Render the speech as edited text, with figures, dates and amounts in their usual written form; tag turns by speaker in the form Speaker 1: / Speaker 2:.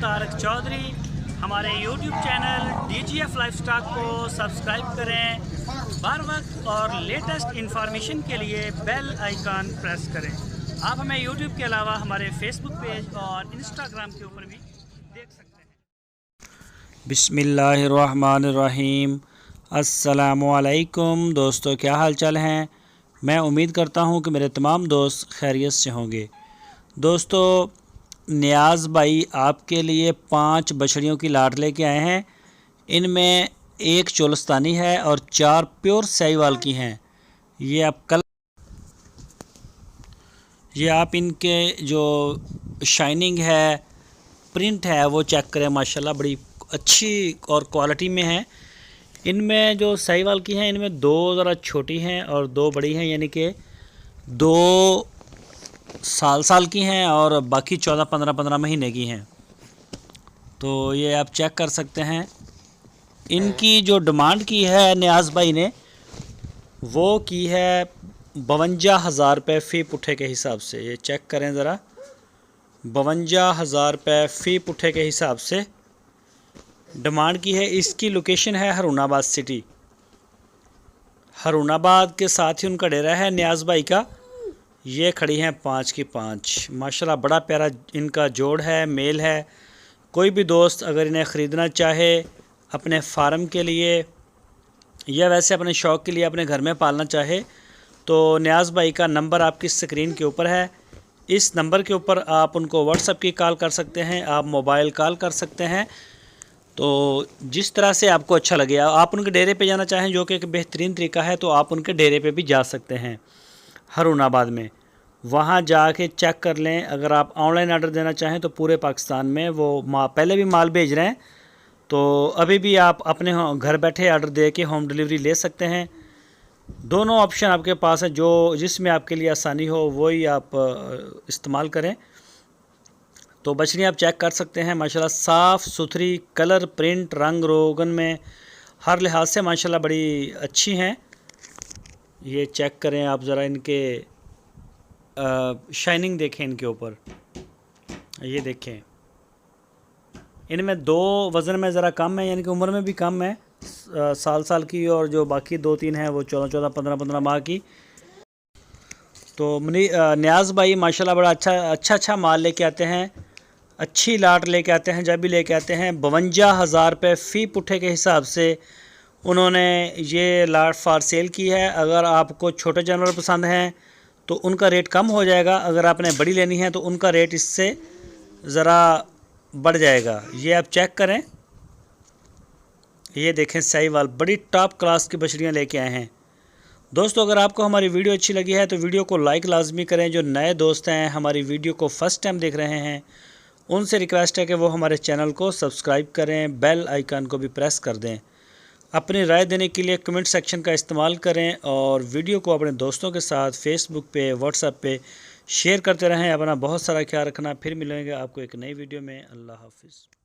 Speaker 1: तारक चौधरी। हमारे YouTube channel DGF lifestyle को subscribe करें। हर वक्त और लेटेस्ट इंफॉर्मेशन के लिए बेल आइकन प्रेस करें। आप हमें YouTube के अलावा हमारे Facebook पेज और Instagram के ऊपर भी देख सकते हैं। बिस्मिल्लाहिर्रहमानिर्रहीम। अस्सलामुअलैकुम दोस्तों, क्या हाल चाल हैं। मैं उम्मीद करता हूं कि मेरे तमाम दोस्त खैरियत से होंगे। दोस्तों, नियाज़ भाई आपके लिए 5 बछड़ियों की लाट लेके आए हैं। इनमें एक चोलस्तानी है और 4 प्योर साहिवाल की हैं। ये आप इनके जो शाइनिंग है, प्रिंट है, वो चेक करें। माशाल्लाह बड़ी अच्छी और क्वालिटी में है। इनमें जो साहिवाल की हैं, इनमें 2 ज़रा छोटी हैं और 2 बड़ी हैं, यानी कि 2 साल की हैं और बाकी 14-15 महीने की हैं। तो ये आप चेक कर सकते हैं। इनकी जो डिमांड की है नियाज़ भाई ने, वो की है 52,000 रुपये फ़ी पुट्ठे के हिसाब से। ये चेक करें ज़रा, 52,000 रुपये फ़ी पुट्ठे के हिसाब से डिमांड की है। इसकी लोकेशन है हारूनाबाद सिटी। हारूनाबाद के साथ ही उनका डेरा है नियाज़ भाई का। ये खड़ी हैं 5 की 5। माशाल्लाह बड़ा प्यारा इनका जोड़ है, मेल है। कोई भी दोस्त अगर इन्हें ख़रीदना चाहे अपने फार्म के लिए या वैसे अपने शौक़ के लिए अपने घर में पालना चाहे, तो नियाज़ भाई का नंबर आपकी स्क्रीन के ऊपर है। इस नंबर के ऊपर आप उनको व्हाट्सएप की कॉल कर सकते हैं, आप मोबाइल कॉल कर सकते हैं। तो जिस तरह से आपको अच्छा लगे, आप उनके डेरे पे जाना चाहें, जो कि एक बेहतरीन तरीका है, तो आप उनके डेरे पे भी जा सकते हैं हारूनाबाद में। वहाँ जाके चेक कर लें। अगर आप ऑनलाइन आर्डर देना चाहें तो पूरे पाकिस्तान में वो पहले भी माल भेज रहे हैं, तो अभी भी आप अपने घर बैठे आर्डर दे के होम डिलीवरी ले सकते हैं। दोनों ऑप्शन आपके पास है, जो जिसमें आपके लिए आसानी हो वही आप इस्तेमाल करें। तो बछड़ियाँ आप चेक कर सकते हैं। माशाल्लाह साफ़ सुथरी, कलर, प्रिंट, रंग रोगन में हर लिहाज से माशाल्लाह बड़ी अच्छी हैं। ये चेक करें आप ज़रा, इनके शाइनिंग देखें इनके ऊपर। ये देखें, इनमें 2 वज़न में ज़रा कम है, यानी कि उम्र में भी कम है, साल की, और जो बाकी 2-3 हैं वो 14-14, 15-15 माह की। तो नियाज़ भाई माशाल्लाह बड़ा अच्छा माल लेके आते हैं, अच्छी लाट लेके आते हैं। जब भी लेके आते हैं 52,000 रुपये फ़ी पुट्ठे के हिसाब से उन्होंने ये लाट फार सेल की है। अगर आपको छोटे जानवर पसंद हैं तो उनका रेट कम हो जाएगा। अगर आपने बड़ी लेनी है तो उनका रेट इससे ज़रा बढ़ जाएगा। ये आप चेक करें। ये देखें, साहिवाल बड़ी टॉप क्लास की बछड़ियाँ लेके आए हैं। दोस्तों, अगर आपको हमारी वीडियो अच्छी लगी है तो वीडियो को लाइक लाजमी करें। जो नए दोस्त हैं, हमारी वीडियो को फ़र्स्ट टाइम देख रहे हैं, उनसे रिक्वेस्ट है कि वो हमारे चैनल को सब्सक्राइब करें, बेल आइकन को भी प्रेस कर दें। अपनी राय देने के लिए कमेंट सेक्शन का इस्तेमाल करें और वीडियो को अपने दोस्तों के साथ फेसबुक पे, व्हाट्सएप पे शेयर करते रहें। अपना बहुत सारा ख्याल रखना। फिर मिलेंगे आपको एक नई वीडियो में। अल्लाह हाफिज़।